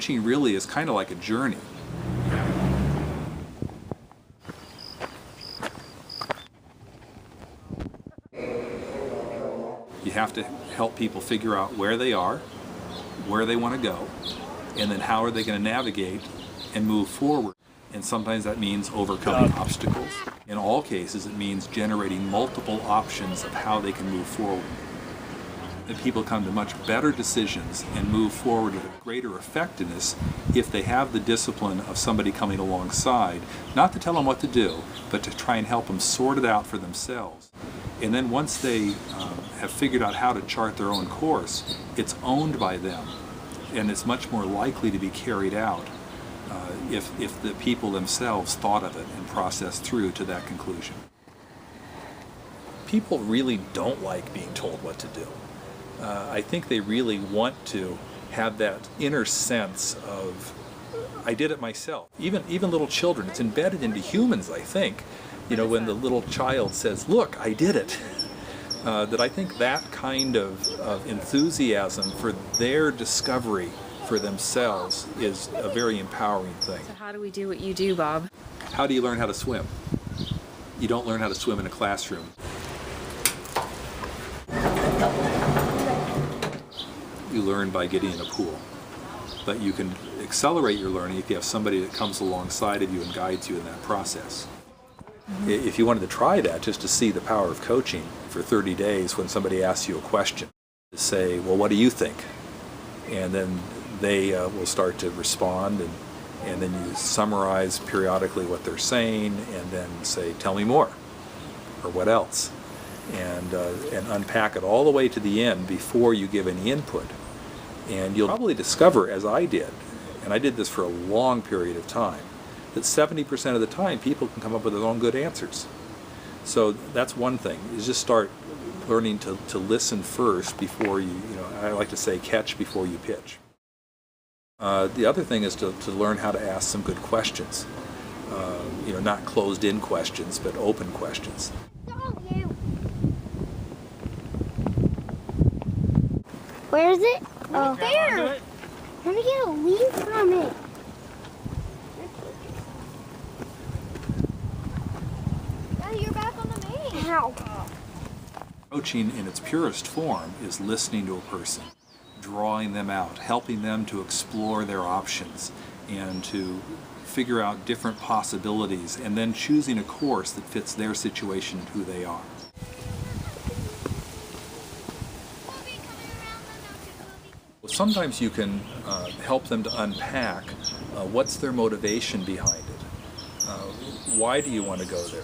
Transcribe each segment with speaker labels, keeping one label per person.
Speaker 1: coaching really is kind of like a journey. You have to help people figure out where they are, where they want to go, and then how are they going to navigate and move forward. And sometimes that means overcoming obstacles. In all cases, it means generating multiple options of how they can move forward. And people come to much better decisions and move forward with a greater effectiveness if they have the discipline of somebody coming alongside, not to tell them what to do, but to try and help them sort it out for themselves. And then once they have figured out how to chart their own course, it's owned by them, and it's much more likely to be carried out if the people themselves thought of it and processed through to that conclusion. People really don't like being told what to do. I think they really want to have that inner sense of, I did it myself. Even little children, it's embedded into humans, I think. You know, when the little child says, look, I did it. That I think that kind of enthusiasm for their discovery for themselves is a very empowering thing.
Speaker 2: So how do we do what you do, Bob?
Speaker 1: How do you learn how to swim? You don't learn how to swim in a classroom. You learn by getting in a pool. But you can accelerate your learning if you have somebody that comes alongside of you and guides you in that process. If you wanted to try that, just to see the power of coaching for 30 days when somebody asks you a question, to say, well, what do you think? And then they will start to respond, and then you summarize periodically what they're saying, and then say, tell me more, or what else? And unpack it all the way to the end before you give any input. And you'll probably discover, as I did, and I did this for a long period of time, that 70% of the time people can come up with their own good answers. So that's one thing, is just start learning to listen first before you know, I like to say catch before you pitch. The other thing is to learn how to ask some good questions. You know, not closed-in questions, but open questions.
Speaker 3: Where is it? Oh, there! Let me get a leaf from it. Yeah, you're back on the main. Ow.
Speaker 1: Coaching in its purest form is listening to a person, drawing them out, helping them to explore their options and to figure out different possibilities, and then choosing a course that fits their situation and who they are. Sometimes you can help them to unpack what's their motivation behind it. Why do you want to go there?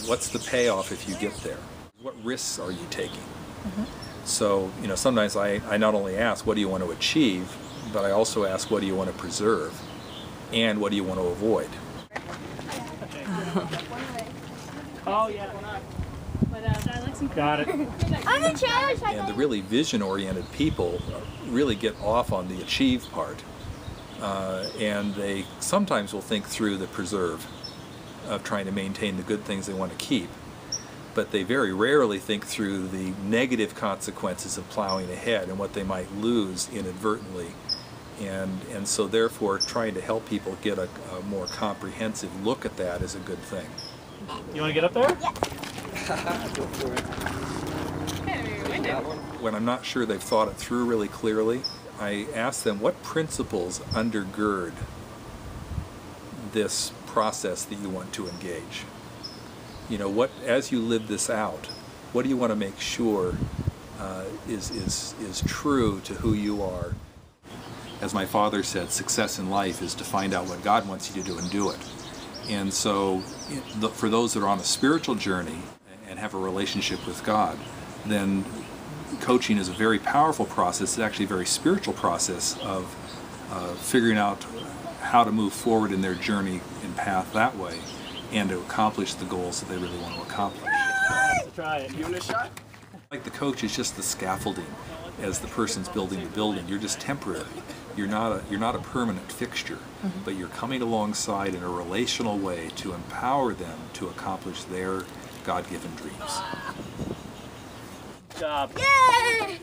Speaker 1: What's the payoff if you get there? What risks are you taking? So, you know, sometimes I not only ask, what do you want to achieve, but I also ask, what do you want to preserve? And what do you want to avoid?
Speaker 4: Oh, yeah. Got it.
Speaker 3: I'm in charge.
Speaker 1: And the really vision-oriented people really get off on the achieve part. And they sometimes will think through the preserve of trying to maintain the good things they want to keep. But they very rarely think through the negative consequences of plowing ahead and what they might lose inadvertently. And so therefore trying to help people get a more comprehensive look at that is a good thing.
Speaker 4: You want to get up there?
Speaker 3: Yeah.
Speaker 1: When I'm not sure they've thought it through really clearly, I ask them what principles undergird this process that you want to engage. You know, what, as you live this out, what do you want to make sure is true to who you are? As my father said, success in life is to find out what God wants you to do and do it. And so for those that are on a spiritual journey and have a relationship with God, then coaching is a very powerful process. It's actually a very spiritual process of figuring out how to move forward in their journey and path that way and to accomplish the goals that they really want to accomplish.
Speaker 4: Let's try it. You want a shot?
Speaker 1: Like the coach is just the scaffolding as the person's building the building. You're just temporary. You're not a permanent fixture, but you're coming alongside in a relational way to empower them to accomplish their God-given dreams.
Speaker 4: Good job.
Speaker 3: Yay!